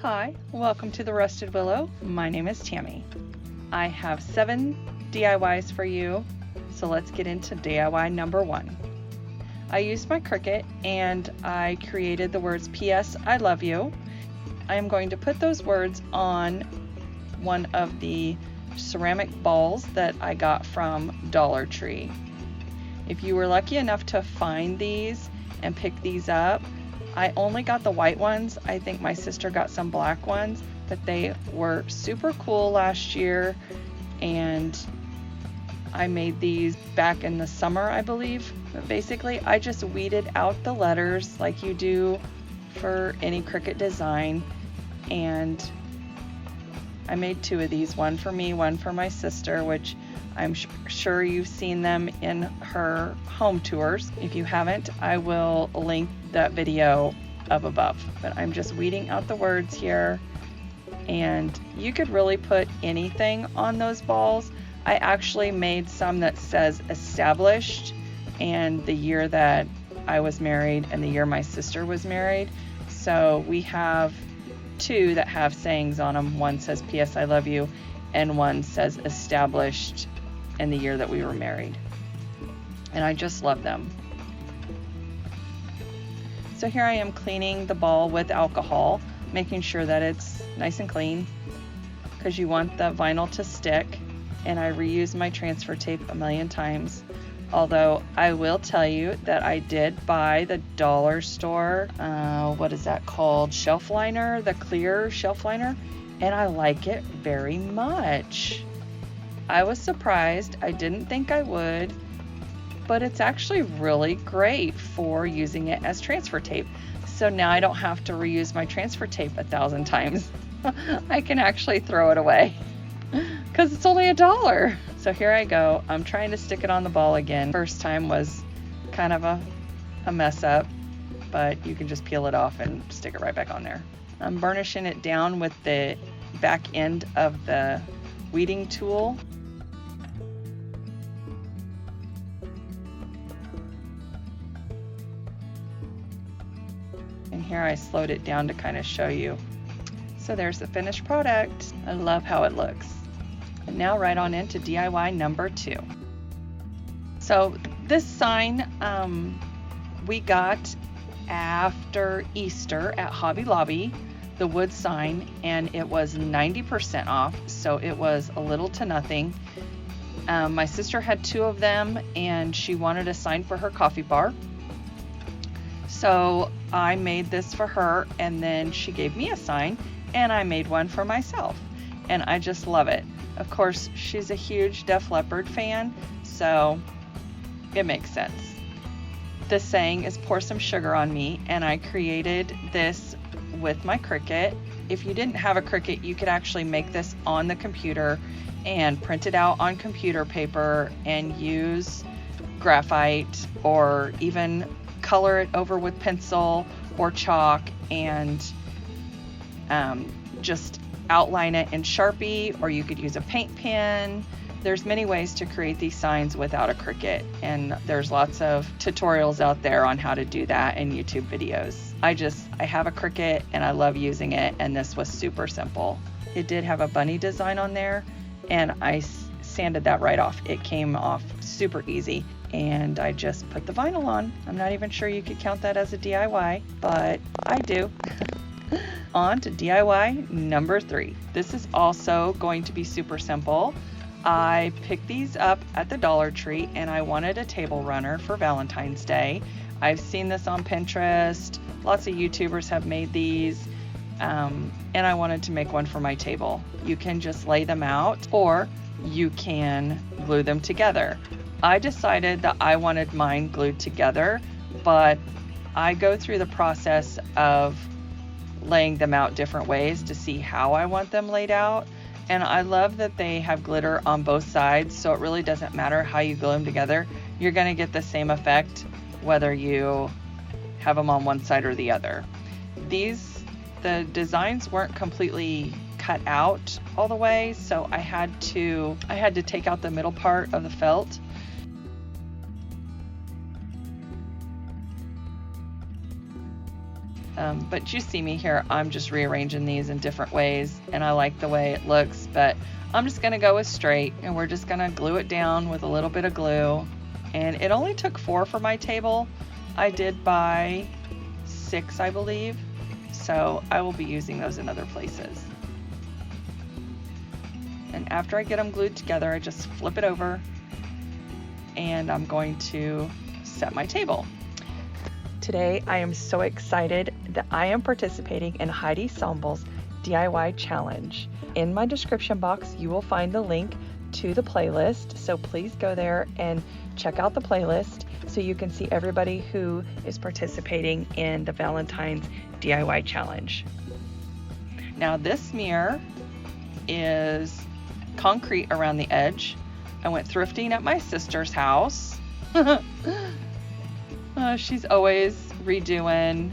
Hi, welcome to the Rusted Willow. My name is Tammie. I have 7 DIYs for you, so let's get into DIY number 1. I used my Cricut and I created the words P.S. I love you. I am going to put those words on one of the ceramic balls that I got from Dollar Tree. If you were lucky enough to find these and pick these up, I only got the white ones. I think my sister got some black ones, but they were super cool last year, and I made these back in the summer, I believe. But basically, I just weeded out the letters like you do for any Cricut design, and I made 2 of these, one for me, one for my sister, which I'm sure you've seen them in her home tours. If you haven't, I will link that video up above. But I'm just weeding out the words here, and you could really put anything on those balls. I actually made some that says established and the year that I was married and the year my sister was married. So we have 2 that have sayings on them. One says P.S. I love you, and one says established in the year that we were married. And I just love them. So here I am cleaning the ball with alcohol, making sure that it's nice and clean because you want the vinyl to stick. And I reuse my transfer tape a million times. Although I will tell you that I did buy the dollar store, what is that called? Shelf liner, the clear shelf liner. And I like it very much. I was surprised. I didn't think I would, but it's actually really great for using it as transfer tape. So now I don't have to reuse my transfer tape 1,000 times. I can actually throw it away because it's only $1. So here I go. I'm trying to stick it on the ball again. First time was kind of a mess up, but you can just peel it off and stick it right back on there. I'm burnishing it down with the back end of the weeding tool. And here I slowed it down to kind of show you. So there's the finished product. I love how it looks. And now right on into DIY number 2. So this sign we got after Easter at Hobby Lobby, the wood sign, and it was 90% off, so it was a little to nothing. My sister had 2 of them, and she wanted a sign for her coffee bar. So I made this for her, and then she gave me a sign, and I made one for myself, and I just love it. Of course, she's a huge Def Leppard fan, so it makes sense. The saying is pour some sugar on me, and I created this with my Cricut. If you didn't have a Cricut, you could actually make this on the computer and print it out on computer paper and use graphite, or even color it over with pencil or chalk and just outline it in Sharpie, or you could use a paint pen. There's many ways to create these signs without a Cricut, and there's lots of tutorials out there on how to do that in YouTube videos. I have a Cricut and I love using it, and this was super simple. It did have a bunny design on there, and I sanded that right off. It came off super easy, and I just put the vinyl on. I'm not even sure you could count that as a DIY, but I do. On to DIY number 3. This is also going to be super simple. I picked these up at the Dollar Tree, and I wanted a table runner for Valentine's Day. I've seen this on Pinterest. Lots of YouTubers have made these, and I wanted to make one for my table. You can just lay them out, or you can glue them together. I decided that I wanted mine glued together, but I go through the process of laying them out different ways to see how I want them laid out. And I love that they have glitter on both sides, so it really doesn't matter how you glue them together. You're going to get the same effect whether you have them on one side or the other. The designs weren't completely cut out all the way, so I had to take out the middle part of the felt. But you see me here, I'm just rearranging these in different ways, and I like the way it looks, but I'm just gonna go with straight, and we're just gonna glue it down with a little bit of glue. And it only took 4 for my table. I did buy 6, I believe, so I will be using those in other places. And after I get them glued together, I just flip it over, and I'm going to set my table. Today, I am so excited that I am participating in Heidi Sonboul's DIY challenge. In my description box, you will find the link to the playlist, so please go there and check out the playlist so you can see everybody who is participating in the Valentine's DIY challenge. Now, this mirror is concrete around the edge. I went thrifting at my sister's house. She's always redoing,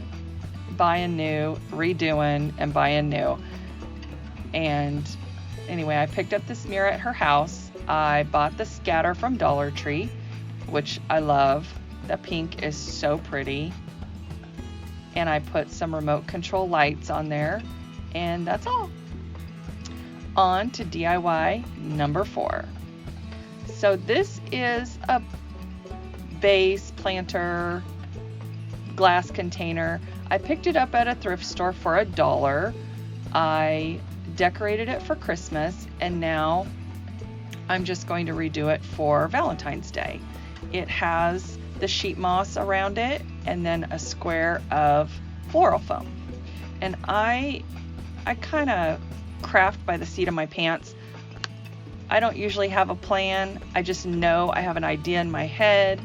buying new, redoing, and buying new. And anyway, I picked up this mirror at her house. I bought the scatter from Dollar Tree, which I love. The pink is so pretty. And I put some remote control lights on there, and that's all. On to DIY number 4. So this is a vase planter glass container. I picked it up at a thrift store for $1. I decorated it for Christmas, and now I'm just going to redo it for Valentine's Day. It has the sheet moss around it and then a square of floral foam. And I kind of craft by the seat of my pants. I don't usually have a plan. I just know I have an idea in my head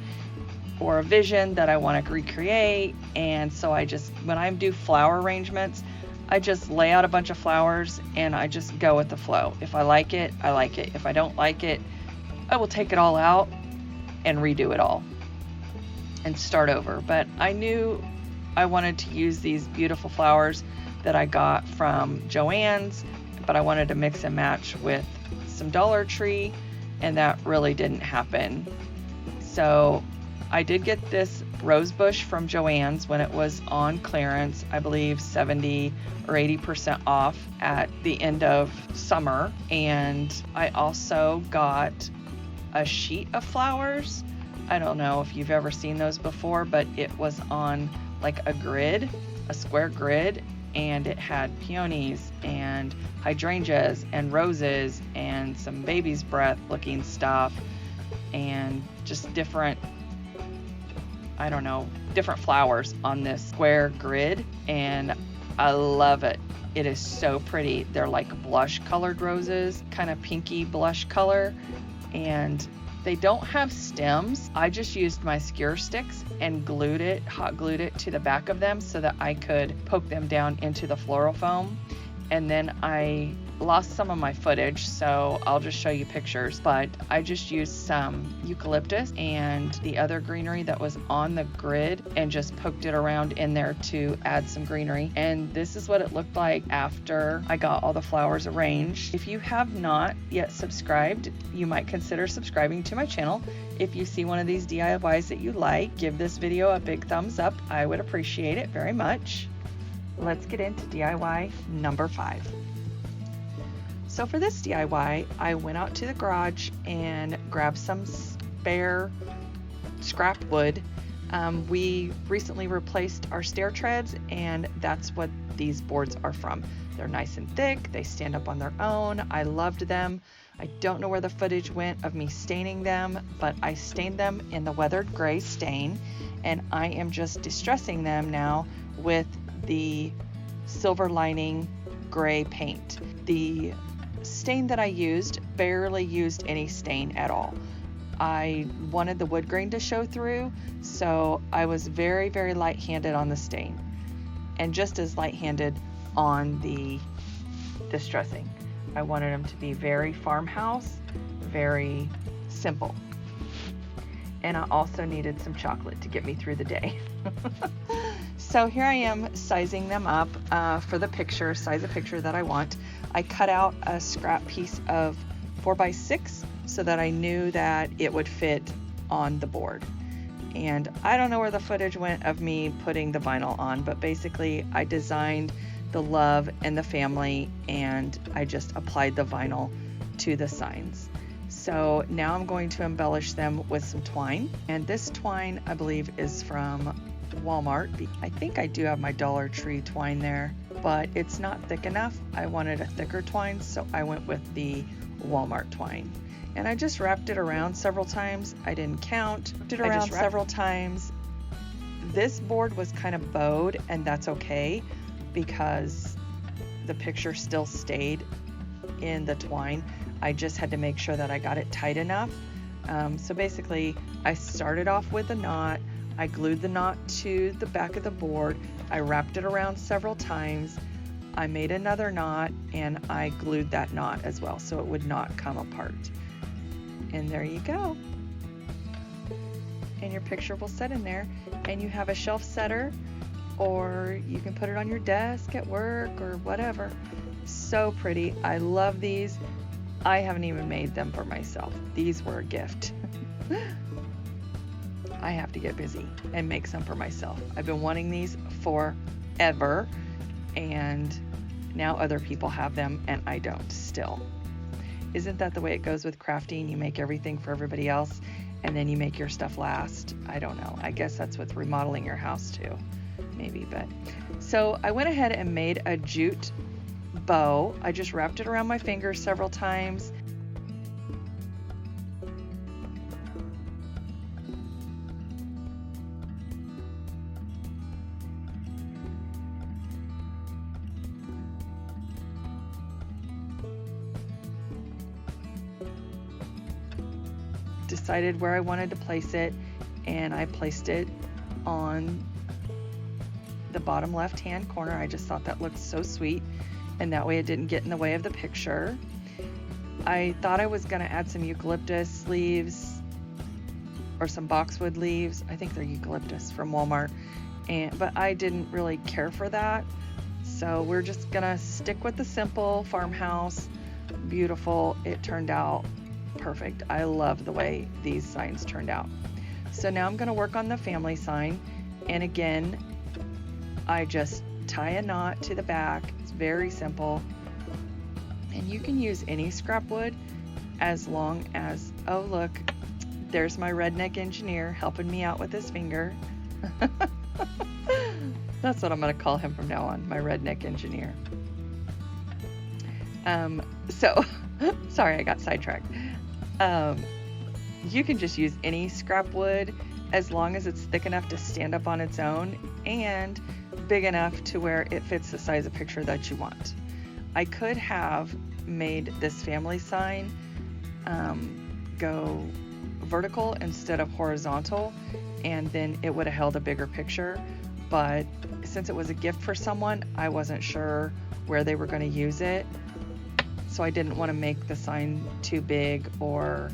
or a vision that I want to recreate. And so when I do flower arrangements, I just lay out a bunch of flowers and I just go with the flow. If I like it, I like it. If I don't like it, I will take it all out and redo it all and start over. But I knew I wanted to use these beautiful flowers that I got from Joann's, but I wanted to mix and match with some Dollar Tree, and that really didn't happen. So I did get this rose bush from Joann's when it was on clearance, I believe 70 or 80% off at the end of summer. And I also got a sheet of flowers. I don't know if you've ever seen those before, but it was on like a grid, a square grid, and it had peonies and hydrangeas and roses and some baby's breath looking stuff and just different flowers on this square grid, and I love it. It is so pretty. They're like blush colored roses, kind of pinky blush color, and they don't have stems. I just used my skewer sticks and hot glued it to the back of them so that I could poke them down into the floral foam. And then I lost some of my footage, so I'll just show you pictures, but I just used some eucalyptus and the other greenery that was on the grid and just poked it around in there to add some greenery. And this is what it looked like after I got all the flowers arranged. If you have not yet subscribed, you might consider subscribing to my channel. If you see one of these DIYs that you like, give this video a big thumbs up. I would appreciate it very much. Let's get into DIY number 5. So for this DIY, I went out to the garage and grabbed some spare scrap wood. We recently replaced our stair treads, and that's what these boards are from. They're nice and thick. They stand up on their own. I loved them. I don't know where the footage went of me staining them, but I stained them in the weathered gray stain, and I am just distressing them now with the silver lining gray paint. The stain that I used barely used any stain at all. I wanted the wood grain to show through, so I was very, very light-handed on the stain, and just as light-handed on the distressing. I wanted them to be very farmhouse, very simple. And I also needed some chocolate to get me through the day. So here I am sizing them up for the size of picture that I want. I cut out a scrap piece of 4x6 so that I knew that it would fit on the board. And I don't know where the footage went of me putting the vinyl on, but basically I designed the love and the family, and I just applied the vinyl to the signs. So now I'm going to embellish them with some twine. And this twine, I believe, is from Walmart. I think I do have my Dollar Tree twine there, but it's not thick enough. I wanted a thicker twine, so I went with the Walmart twine. And I just wrapped it around several times. I didn't count. I just wrapped several times. This board was kind of bowed, and that's okay because the picture still stayed in the twine. I just had to make sure that I got it tight enough. So basically, I started off with a knot. I glued the knot to the back of the board. I wrapped it around several times. I made another knot, and I glued that knot as well so it would not come apart. And there you go. And your picture will sit in there, and you have a shelf setter, or you can put it on your desk at work or whatever. So pretty. I love these. I haven't even made them for myself. These were a gift. I have to get busy and make some for myself. I've been wanting these forever, and now other people have them and I don't still. Isn't that the way it goes with crafting? You make everything for everybody else and then you make your stuff last. I don't know. I guess that's with remodeling your house too, maybe. But so I went ahead and made a jute bow. I just wrapped it around my finger several times. Decided where I wanted to place it, and I placed it on the bottom left hand corner. I just thought that looked so sweet, and that way it didn't get in the way of the picture. I thought I was going to add some eucalyptus leaves or some boxwood leaves. I think they're eucalyptus from Walmart, but I didn't really care for that, so we're just gonna stick with the simple farmhouse. Beautiful. It turned out perfect. I love the way these signs turned out. So now I'm going to work on the family sign, and again I just tie a knot to the back. It's very simple, and you can use any scrap wood as long as, oh look, there's my redneck engineer helping me out with his finger. That's what I'm going to call him from now on, my redneck engineer. Sorry, I got sidetracked. You can just use any scrap wood as long as it's thick enough to stand up on its own and big enough to where it fits the size of picture that you want. I could have made this family sign go vertical instead of horizontal, and then it would have held a bigger picture, but since it was a gift for someone, I wasn't sure where they were going to use it. So I didn't want to make the sign too big or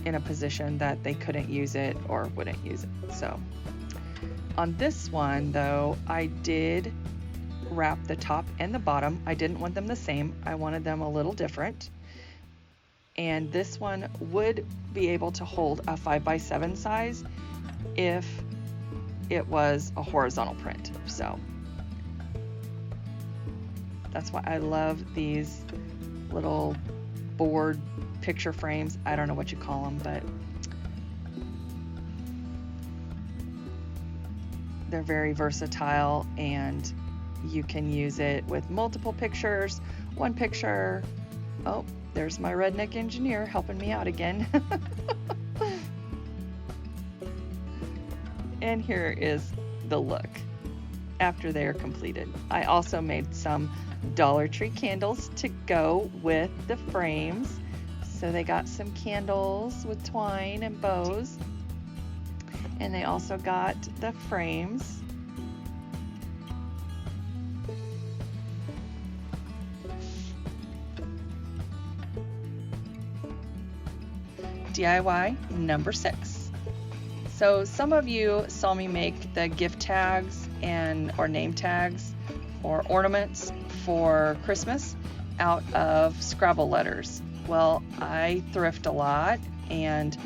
in a position that they couldn't use it or wouldn't use it. So on this one though, I did wrap the top and the bottom. I didn't want them the same. I wanted them a little different. And this one would be able to hold a 5x7 size if it was a horizontal print. So that's why I love these little board picture frames. I don't know what you call them, but they're very versatile, and you can use it with multiple pictures. One picture. Oh, there's my redneck engineer helping me out again. And here is the look after they are completed. I also made some Dollar Tree candles to go with the frames. So they got some candles with twine and bows, and they also got the frames. DIY number 6. So some of you saw me make the gift tags or name tags or ornaments for Christmas out of Scrabble letters. Well, I thrift a lot, and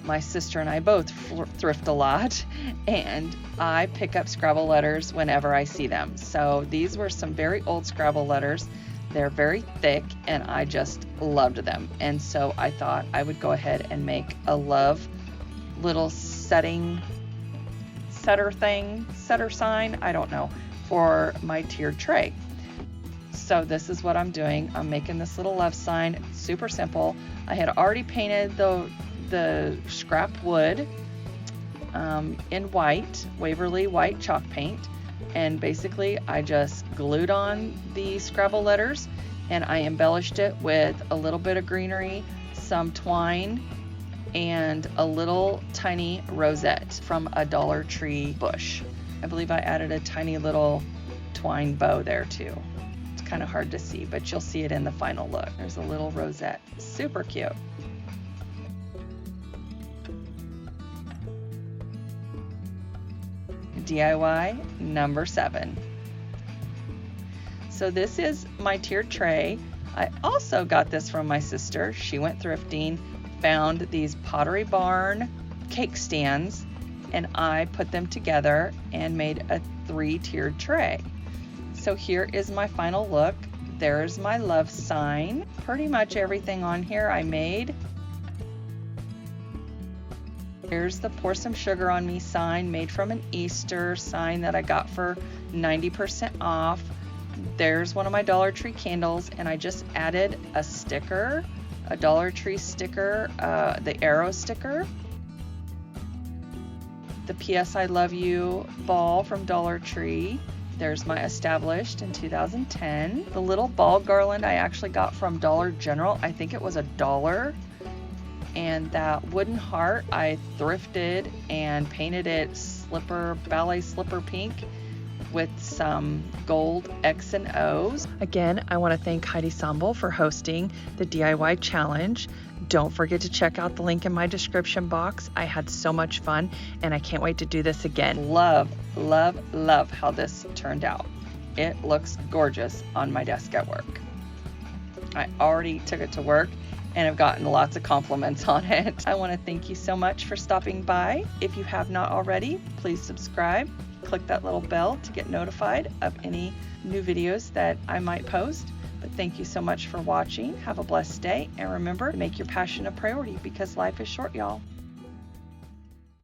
My sister and I both thrift a lot, and I pick up Scrabble letters whenever I see them. So these were some very old Scrabble letters. They're very thick, and I just loved them. And so I thought I would go ahead and make a love little setter sign, I don't know, for my tiered tray. So this is what I'm doing. I'm making this little love sign. It's super simple. I had already painted the scrap wood in white, Waverly white chalk paint, and basically I just glued on the Scrabble letters, and I embellished it with a little bit of greenery, some twine, and a little tiny rosette from a Dollar Tree bush. I believe I added a tiny little twine bow there too. It's kind of hard to see, but you'll see it in the final look. There's a little rosette. Super cute. DIY number 7. So this is my tiered tray. I also got this from my sister. She went thrifting, found these Pottery Barn cake stands, and I put them together and made a 3-tiered tray. So here is my final look. There's my love sign. Pretty much everything on here I made. Here's the Pour Some Sugar on Me sign, made from an Easter sign that I got for 90% off. There's one of my Dollar Tree candles, and I just added a sticker, a Dollar Tree sticker, the arrow sticker. The P.S. I Love You ball from Dollar Tree. There's my established in 2010. The little ball garland I actually got from Dollar General. I think it was $1. And that wooden heart I thrifted and painted it ballet slipper pink with some gold X and O's. Again, I want to thank Heidi Sonboul for hosting the DIY challenge. Don't forget to check out the link in my description box. I had so much fun, and I can't wait to do this again. Love, love, love how this turned out. It looks gorgeous on my desk at work. I already took it to work and have gotten lots of compliments on it. I want to thank you so much for stopping by. If you have not already, please subscribe. Click that little bell to get notified of any new videos that I might post. But thank you so much for watching. Have a blessed day, and remember, make your passion a priority because life is short, y'all.